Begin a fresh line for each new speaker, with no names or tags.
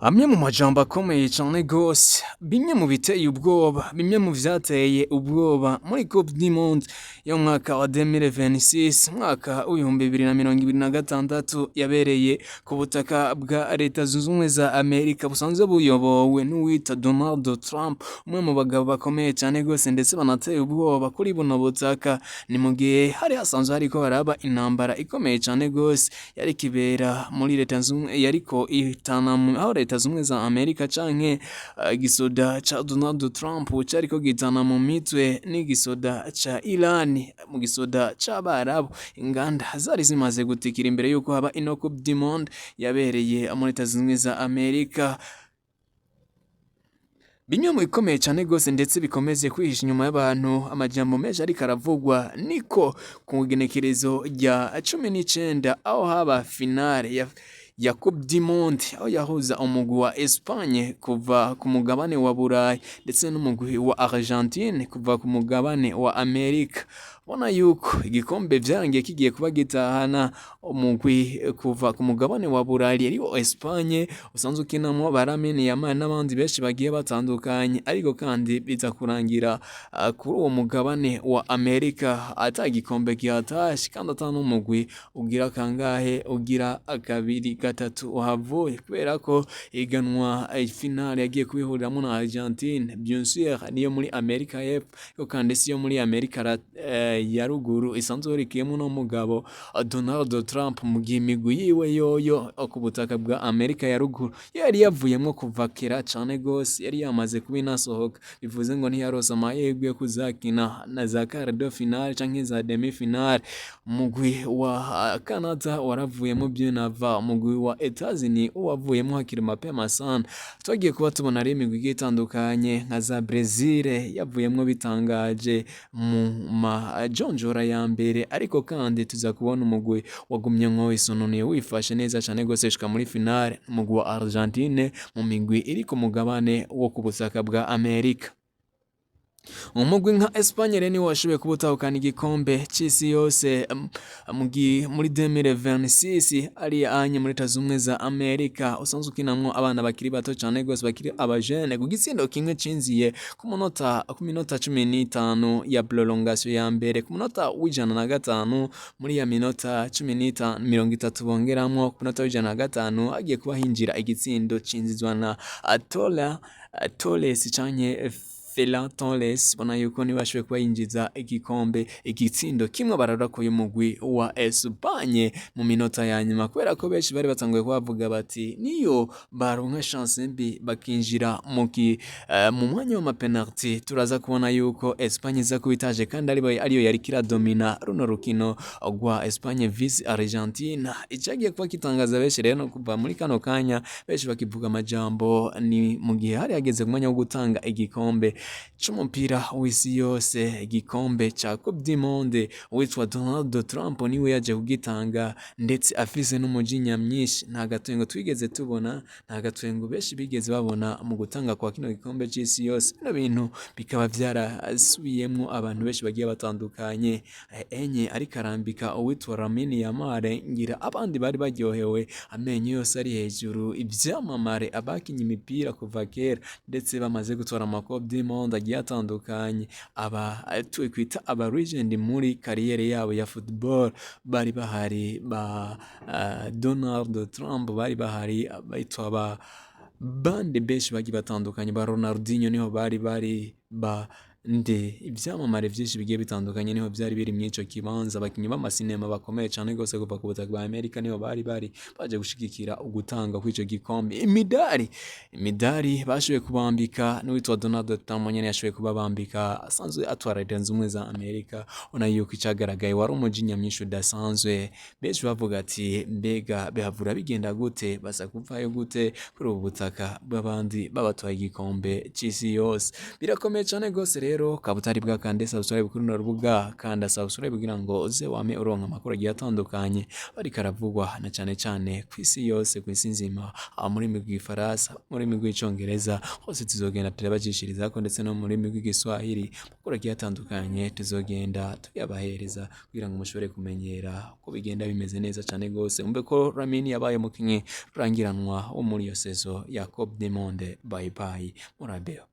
Amwe mu majambo akomeye cane gose, bimwe mu biteye ubwoba, bimwe mu vyateye ubwoba muri Coupe du Monde yo mu mwaka wa 2026, umwaka w'ibihumbi 2026 yabereye ku butaka bwa Leta Zunze Ubumwe za Amerika busanzwe buyobowe n'uwita Donald Trump, umwe mu bagabo bakomeye cane gose ndetse banateye ubwoba kuri buno butaka. Ni mu gihe hari hasanzwe hariko haraba intambara ikomeye cane gose yariko ibera muri Leta Zunze Ubumwe, yariko ihitana aho Leta Zunze Ubumwe za Amerika canke igisoda ca Donald Trump cariko gitana mu mitwe n'igisoda ca Iran mu gisoda c'Abarabu. Inganda zari zimaze gutikira imbere yuko haba ino Coupe du Monde yabereye muri Leta Zunze Ubumwe za Amerika. Bimwe mu bikomeye cane gose ndetse bikomeze kwihisha inyuma y'abantu, amajambo menshi ariko aravugwa niko ku genekerezo rya 19 aho haba finale ya Coupe du Monde aho yahuza umugwi wa Espagne kuva ku mugabane wa Burayi ndetse n'umugwi wa Argentine kuva ku mugabane wa Amerika. Bona yuko igikombe vyarangiye kigiye kuba gitahana umugwi kuva ku mugabane wa Burayi ariwo Espagne usanzwe ukinamwo Baramene Yamal n'abandi benshi bagiye batandukanye, ariko kandi biza kurangira kuri uwo mugabane wa Amerika ata gikombe kihatashe kandi ata n'umugwi ugira kangahe, ugira kabiri gatatu uhavuye, kubera ko iganwa finale yagiye kubihuriramwo na Argentine bien sûr niyo muri Amerika y'Epfo, ariko kandi si yo muri Amerika ya ruguru isanzwe horikiyemwo no mugabo Donald Trump, mu gihe imigwi yiwe yoyo ku butaka bwa Amerika ya ruguru yari yavuyemwo kuva kera cane gose, yari yamaze kuba inasohoka, bivuze ngo ntiyarose amahirwe yo kuzakina na za quart de finale canke za demi finale. Umugwi wa Canada waravuyemwo bien avant, umugwi wa Etats-Unis wavuyemwo hakiri mapema sana. Twagiye kuba tubona ari imigwi igiye itandukanye nka za Brazil yavuyemwo bitangaje mu majonjora ya mbere, ariko kandi tuza kubona umugwi wagumye nko wisununiye wifashe neza cane gose shika muri finale, umugwi wa Argentine mu migwi iri ku mugabane wo ku butaka bwa Amerika. Umugwi nka Espagne rero niwo washoboye kubutahukana igikombe c'isi yose muri 2026 ari anye muri Leta Zunze Ubumwe za Amerika, usanzwe ukinamwo abana bakiri bato cane gose bakiri abajene, ku gitsindo kimwe cinziye ku minota 15 ya prolongation ya mbere, ku munota w'105 muri ya minota 30 bongeramwo, ku munota w'105 hagiye kuba hinjira igitsindo cinzizwa na Torres canke Torres. Bona yuko nibashoboye kuba yinjiza igikombe igitsindo kimwe bararakuye umugwi wa Espagne mu minota ya nyuma, kubera ko benshi bari batanguye kubavuga bati niyo baronka chance mbi bakinjira mu mwanya wa penalty, turaza kubona yuko Espagne iza kubitaje kandi ariyo yari kiradomina runo rukino rwa Espagne vs Argentina. Icagiye kuba kitangaza benshi rero no kuva muri kano kanya benshi bakivuga amajambo ni mu gihe hari hageze ku mwanya wo gutanga igikombe c'umupira w'isi yose, igikombe ca Coupe du Monde. Uwitwa Donald Trump niwe yaje kugitanga ndetse afise n'umujinya myinshi, nta gatwengo twigeze tubona, nta gatwengo benshi bigeze babona mu gutanga kwa kino gikombe c'isi yose. Bino bintu bikaba vyarasubiyemwo abantu benshi bagiye batandukanye, enye ariko arambika uwitwa Lamine Yamal, ngira abandi bari baryohewe, amenyo yose ari hejuru, ivyamamare abakinye imipira kuva kera ndetse bamaze gutora ama Coupe du Monde agiye atandukanye, kwita aba legend muri kariyere yabo ya football bari bahari, ba Donald Trump bari bahari, bitwa ba bande benshi bagiye batandukanye, ba Ronaldinho niho bari ba ivyamamare vyinshi bigiye bitandukanye niho vyari biri mw'ico kibanza. Abakinyi b'amasinema bakomeye cane gose kuva ku butaka bwa Amerika niho bari baje gushigikira ugutanga kw'ico gikombe. Imidari bashoboye kubambika n'uwitwa Donald Trump nyene yashoboye kubabambika, asanzwe atwara Leta Zunze Ubumwe za Amerika. Ona yuko icagaragaye wari umujinya myinshi udasanzwe, benshi bavuga ati mbega behavura bigenda gute, basa kuvayo gute kuri ubu butaka bw'abandi babatwaye igikombe c'isi yose. Birakomeye cane gose rero kabutari bwa kande subscribe kuri runo rubuga kanda subscribe kugira ngo uze wame uronka amakuru agiye atandukanye bariko aravugwa na cane cane kw'isi yose, kw'isi nzima, muri rurimi rw'igifaransa, mu rurimi rw'icongereza, hose tuzogenda turabajishirizako, ndetse no mu rurimi rw'igiswahili, amakuru agiye atandukanye tuzogenda tuyabahereza kugira ngo mushobore kumenyera uko bigenda bimeze neza cane gose. Umve ko Lamine yabaye umukinyi rurangiranwa wo muri iyo sezo ya Coupe du Monde. Bye bye, murabeho.